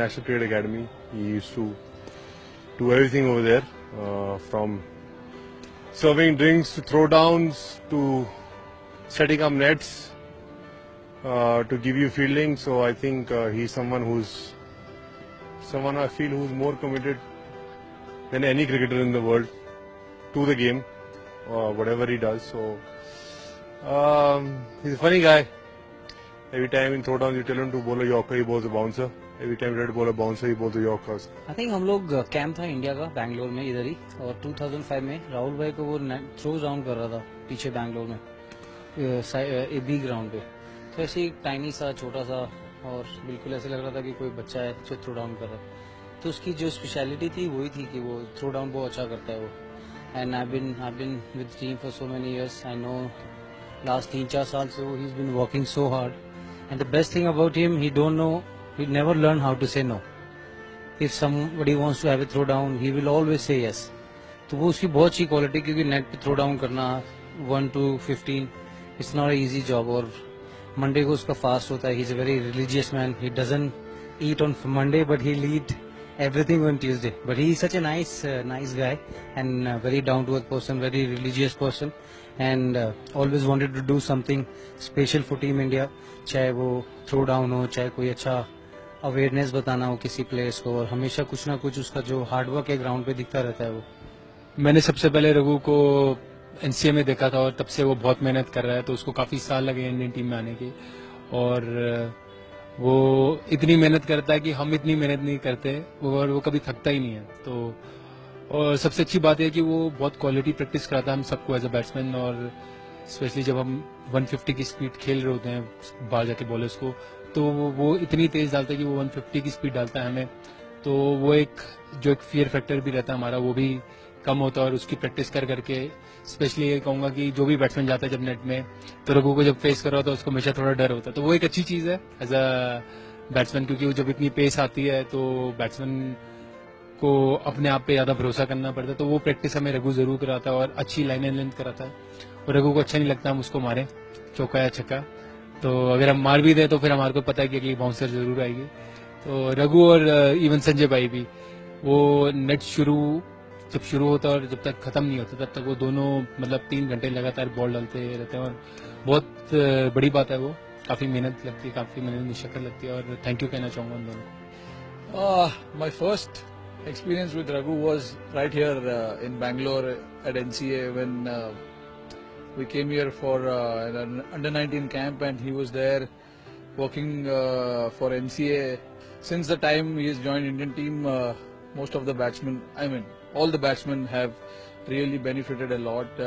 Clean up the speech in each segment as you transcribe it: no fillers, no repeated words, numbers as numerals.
National Cricket Academy. He used to do everything over there, from serving drinks to throwdowns to setting up nets to give you fielding. So I think he's someone I feel who's more committed than any cricketer in the world to the game, whatever he does. So he's a funny guy. Every time in throwdown you tell him to bowl a yorker, he bowls a bouncer. Every time you try to bowl a bouncer, he bowls a yorker. I think हम लोग camp था India का बैंगलोर में इधर ही, और 2005 में राहुल भाई को वो थ्रोज राउंड कर रहा था पीछे बैंगलोर में एबी ग्राउंड पे। तो ऐसे ही टाइनी सा छोटा सा और बिल्कुल ऐसे लग रहा था कि कोई बच्चा है जो थ्रो डाउन कर रहा है। तो उसकी जो स्पेशलिटी थी वही थी कि वो थ्रो डाउन बहुत अच्छा करता है वो। And I been with team for so many years. I know last 3-4 साल से वो he is been working so hard. And the best thing about him, he never learn how to say no. If somebody wants to have a throw down, he will always say yes. तो वो उसकी बहुत अच्छी quality, क्योंकि net पे throw down करना 1 to 15 it's not a easy job. और Monday को उसका फास्ट होता है। He is a very religious man. He doesn't eat on Monday but he lead everything on Tuesday. But he is such a nice guy and very down to earth person, very religious person, and always wanted to do something special for Team India. चाहे वो throw down हो, चाहे कोई अच्छा awareness बताना हो किसी players को, और हमेशा कुछ ना कुछ उसका जो हार्डवर्क है ग्राउंड पे दिखता रहता है वो। मैंने सबसे पहले रघु को एनसीए में देखा था, और तब से वो बहुत मेहनत कर रहा है। तो उसको काफी साल लगे इंडियन टीम में आने के, और वो इतनी मेहनत करता है कि हम इतनी मेहनत नहीं करते, और वो कभी थकता ही नहीं है। तो और सबसे अच्छी बात है कि वो बहुत क्वालिटी प्रैक्टिस कराता है हम सबको एज अ बैट्समैन। और स्पेशली जब हम 150 की स्पीड खेल रहे होते हैं बाहर जाके बॉलर्स को, तो वो इतनी तेज डालता है कि वो 150 की स्पीड डालता है हमें। तो वो एक फियर फैक्टर भी रहता है हमारा, वो भी कम होता है। और उसकी प्रैक्टिस कर करके स्पेशली ये कहूंगा कि जो भी बैट्समैन जाता है जब नेट में, तो रघु को जब फेस कर रहा होता है उसको हमेशा थोड़ा डर होता है। तो वो एक अच्छी चीज है एज अ बैट्समैन, क्योंकि जब इतनी पेस आती है तो बैट्समैन को अपने आप पे ज्यादा भरोसा करना पड़ता है। तो वो प्रैक्टिस हमें रघु जरूर कराता है, और अच्छी लाइन एंड लेंथ कराता है। और रघु को अच्छा नहीं लगता हम उसको मारे चौका या छक्का, तो अगर हम मार भी दें तो फिर हमारे को पता है कि अगली बाउंसर जरूर आएगी। तो रघु और इवन संजय भाई भी, वो नेट जब शुरू होता है और जब तक खत्म नहीं होता तब तक वो दोनों मतलब 3 घंटे लगातार बॉल डालते रहते हैं। और बहुत बड़ी बात है, वो काफी मेहनत लगती है, काफी मेहनत मुशक्कत लगती है। और थैंक यू कहना चाहूंगा उन दोनों। My first experience with Raghu was right here in Bangalore at NCA when we came here for an under-19 camp, and he was there working for NCA. Since the time he has joined Indian team, most of the batsmen, all the batsmen have really benefited a lot.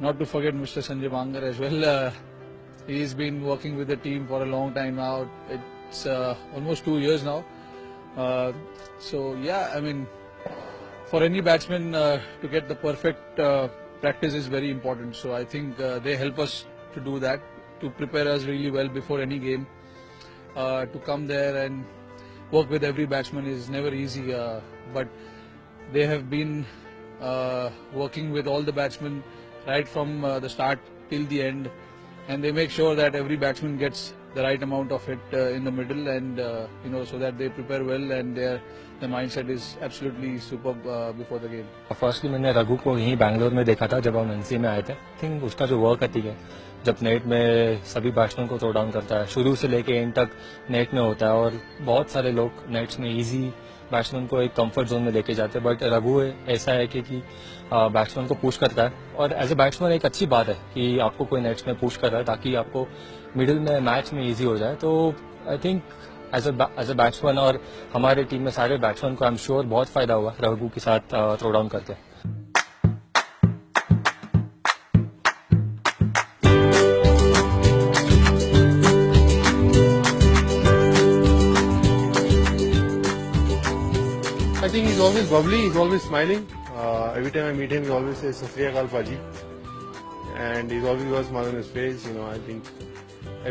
Not to forget Mr. Sanjay Bangar as well. He's been working with the team for a long time now. It's almost 2 years now. So yeah, for any batsman to get the perfect practice is very important. So I think they help us to do that, to prepare us really well before any game. To come there and work with every batsman is never easy, but they have been working with all the batsmen right from the start till the end, and they make sure that every batsman gets the right amount of it in the middle, and so that they prepare well and the mindset is absolutely superb before the game. Firstly मैंने रघु को यहीं बैंगलोर में देखा था जब हम NCA में आए थे। आई थिंक उसका जो वर्क एथिक है, जब नेट में सभी बैट्समैन को थ्रो डाउन करता है, शुरू से लेके एंड तक नेट में होता है। और बहुत सारे लोग नेट्स में इजी बैट्समैन को एक कंफर्ट जोन में लेके जाते हैं, बट रघु ऐसा है कि बैट्समैन को पुश करता है। और एज ए बैट्समैन एक अच्छी बात है कि आपको कोई नेट्स में पुश कर रहा है, ताकि आपको मिडिल में मैच में इजी हो जाए। तो I think as a batsman और हमारे टीम में सारे बैट्समैन को आई एम श्योर बहुत फायदा हुआ रघु के साथ थ्रो डाउन करके। I think he's always bubbly, he's always smiling. Every time I meet him, he always says, "Sat Sri Akal, Paji." And he's always got a smile on his face. I think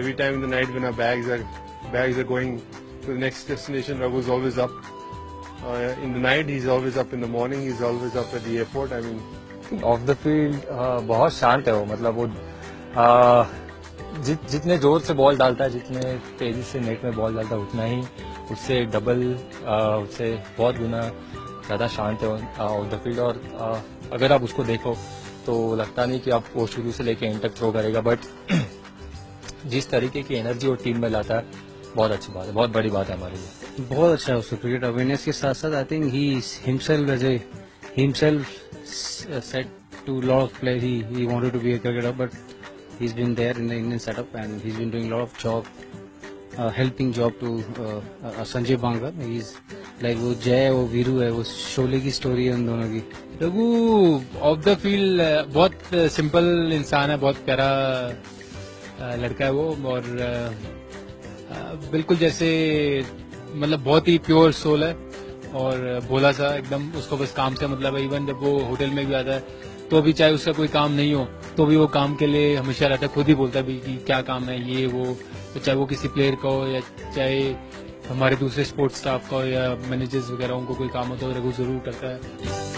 every time in the night when our bags are going to the next destination, Raghu's always up. In the night, he's always up. In the morning, he's always up at the airport. Of the field बहुत शांत है वो, मतलब वो जितने जोर से ball डालता है, जितने तेजी से नेट में बॉल डालता है, उतना ही उससे डबल उससे बहुत गुना ज़्यादा शांत है आउट द फील्ड। और अगर आप उसको देखो तो लगता नहीं कि आप वो शुरू से लेके एंड तक थ्रो करेगा, बट जिस तरीके की एनर्जी वो टीम में लाता है बहुत अच्छी बात है, बहुत बड़ी बात है हमारे लिए। बहुत अच्छा है उसको क्रिकेट अवेयरनेस के साथ साथ I think he himself as a himself set to lot of players he wanted to be a cricketer but he is been there in the Indian setup and he is been doing lot of job helping job to Sanjay Bangar. He is like वो जय वो वीरू है, वो शोले की story है उन दोनों की। रघु ऑफ द फील्ड बहुत सिंपल इंसान है, बहुत प्यारा लड़का है वो, और बिल्कुल जैसे मतलब बहुत ही प्योर सोल है और भोला सा एकदम। उसको बस काम से मतलब है। इवन जब वो होटल में भी आता है तो भी चाहे उसका कोई काम नहीं हो तो भी वो काम के लिए हमेशा रहता है, खुद ही बोलता है भी कि क्या काम है ये वो, तो चाहे वो किसी प्लेयर का हो या चाहे हमारे दूसरे स्पोर्ट्स स्टाफ का हो या मैनेजर्स वगैरह उनको कोई काम हो तो रघु जरूर करता है।